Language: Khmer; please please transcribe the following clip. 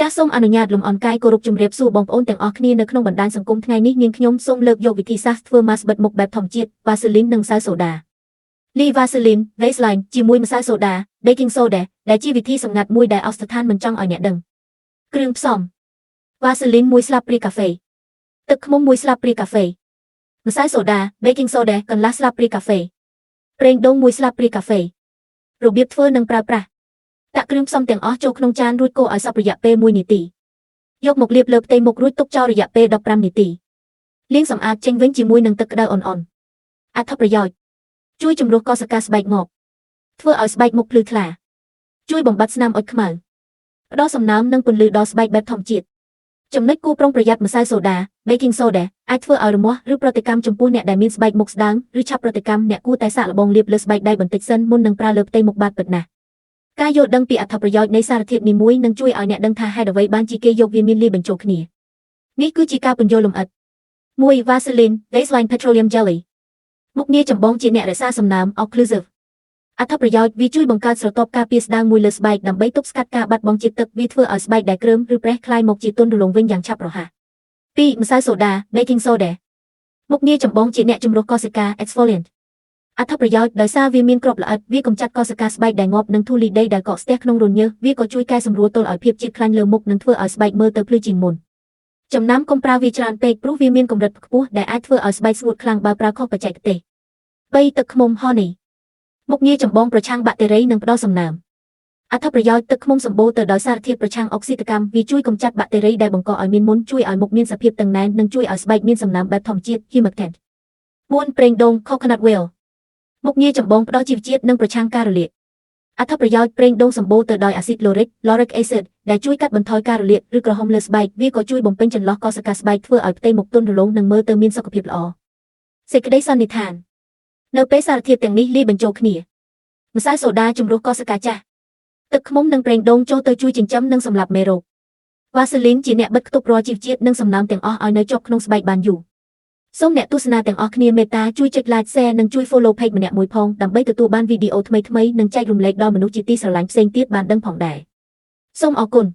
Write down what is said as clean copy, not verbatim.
ចាសសូមអនុញ្ញាតលំអរកាយគោរពជំរាបសួរបងប្អូនទាំងអស់គ្នានៅក្នុងបណ្ដាញសង្គមថ្ងៃនេះនាងខ្ញុំសូមលើកយកវិធីសាស្ត្រធ្វើម៉ាស្បិទមុខបែបធម្មជាតិ Vaseline និងម្សៅសូដា Lee Vaseline Baseline ជាមួយម្សៅសូដា Baking Soda ដែលជាវិធីសម្ងាត់មួយដែលអស្ចារ្យមិនចង់ឲ្យអ្នកដឹងគ្រឿងផ្សំ Vaseline 1ស្លាបព្រាកាហ្វេទឹកឃ្មុំ1ស្លាបព្រាកាហ្វេម្សៅសូដា Baking Soda កន្លះស្លាបព្រាកាហ្វេប្រេងដូង1ស្លាបព្រាកាហ្វេរបៀបធ្វើនិងប្រើប្រាស់ដាក់គ្រឿងផ្សំទាំងអស់ចូលក្នុងចានរួចកូរឲ្យសព្វរយៈពេល1នាទីយកមកលាបលើផ្ទៃមុខរួចទុកចោលរយៈពេល15នាទីលាងសម្អាតចេញវិញជាមួយនឹងទឹកក្តៅអន់ៗអត្ថប្រយោជន៍ជួយជំរុះកោសិកាស្បែកងប់ធ្វើឲ្យស្បែកមុខភ្លឺថ្លាជួយបំបត្តិស្នាមអុចខ្មៅផ្ដល់សំណើមនិងពន្លឺដល់ស្បែកបែបធម្មជាតិចំណុចគួរប្រុងប្រយ័ត្នម្សៅសូដា Baking Soda អាចធ្វើឲ្យរមាស់ឬប្រតិកម្មចំពោះអ្នកដែលមានស្បែកមុខស្ដើងឬឆាប់ប្រតិកម្មអ្នកគួរតែសាកល្បងលាបលើស្បែកដៃបន្តិចសិនមុននឹងប្រើលើផ្ទៃមុខបាតពិតណាស់ការយល់ដឹងពីអត្ថប្រយោជន៍នៃសារធាតុនីមួយនឹងជួយឲ្យអ្នកដឹងថាហេតុអ្វីបានជាគេយកវាមានលាយបញ្ចូលគ្នានេះគឺជាការពន្យល់លម្អិត 1. Vaseline Baseline Petroleum Jelly មុខងារចម្បងជាអ្នករក្សាសំណើម Occlusive អត្ថប្រយោជន៍វាជួយបង្កើតស្រទាប់ការពារស្ដើងមួយលើស្បែកដើម្បីទប់ស្កាត់ការបាត់បង់ជាតិទឹកវាធ្វើឲ្យស្បែកដែលគ្រើមឬប្រេះក្លាយមកជាទន់រលោងវិញយ៉ាងឆាប់រហ័ស 2. ម្សៅសូដា Baking Soda មុខងារចម្បងជាអ្នកជំរុះកោសិកា Exfoliant អត្ថប្រយោជន៍ដោយសារវាមានគ្រាប់ល្អិតវាកម្ចាត់កោសិកាស្បែកដែលងាប់និងធូលីដីដែលកកស្ទះក្នុងរន្ធញើសវាក៏ជួយកែសម្រួលទល់ឲ្យភាពជាតិខ្លាញ់លើមុខនិងធ្វើឲ្យស្បែកមើលទៅភ្លឺជាងមុនចំណាំកុំប្រើវាច្រើនពេកព្រោះវាមានកម្រិតខ្ពស់ដែលអាចធ្វើឲ្យស្បែកស្ងួតខ្លាំងបើប្រើខុសបច្ចេកទេស 3. ទឹកឃ្មុំ Honey មុខងារចម្បងប្រឆាំងបាក់តេរីនិងផ្ដល់សំណើមអត្ថប្រយោជន៍ទឹកឃ្មុំសម្បូរទៅដោយសារធាតុប្រឆាំងអុកស៊ីតកម្មវាជួយកម្ចាត់បាក់តេរីដែលបង្កឲ្យមានមុនជួយឲ្យមុខមានសភាពតឹងណែននិងជួយឲ្យស្បែកមានសំណើមបែបធម្មជាតិ Humectant 4. ប្រេងដូង Coconut Oil មុខងារចម្បងផ្ដល់ជីវជាតិនិងប្រឆាំងការរលាកអត្ថប្រយោជន៍ប្រេងដូងសម្បូរទៅដោយអាស៊ីត Lauric acid ដែលជួយកាត់បន្ថយការរលាកឬក្រហមលើស្បែកវាក៏ជួយបំពេញចន្លោះកោសិកាស្បែកធ្វើឲ្យផ្ទៃមុខទន់រលោងនិងមើលទៅមានសុខភាពល្អសេចក្តីសន្និដ្ឋាននៅពេលសារធាតុទាំងនេះលាយបញ្ចូលគ្នាម្សៅសូដាជំរុះកោសិកាចាស់ទឹកឃ្មុំនិងប្រេងដូងចូលទៅជួយចិញ្ចឹមនិងសម្លាប់មេរោគ Vaseline ជាអ្នកបិទគប់រាល់ជីវជាតិនិងសំណើមទាំងអស់ឲ្យនៅជាប់ក្នុងស្បែកបានយូរសូមអ្នកទស្សនាទាំងអស់គ្នាមេត្តាជួយចុច like share និងជួយ follow page ម្នាក់មួយផងដើម្បីទទួលបានវីដេអូថ្មីៗនិងចែករំលែកដល់មនុស្សជាទីស្រឡាញ់ផ្សេងទៀតបានដឹងផងដែរសូមអរគុណ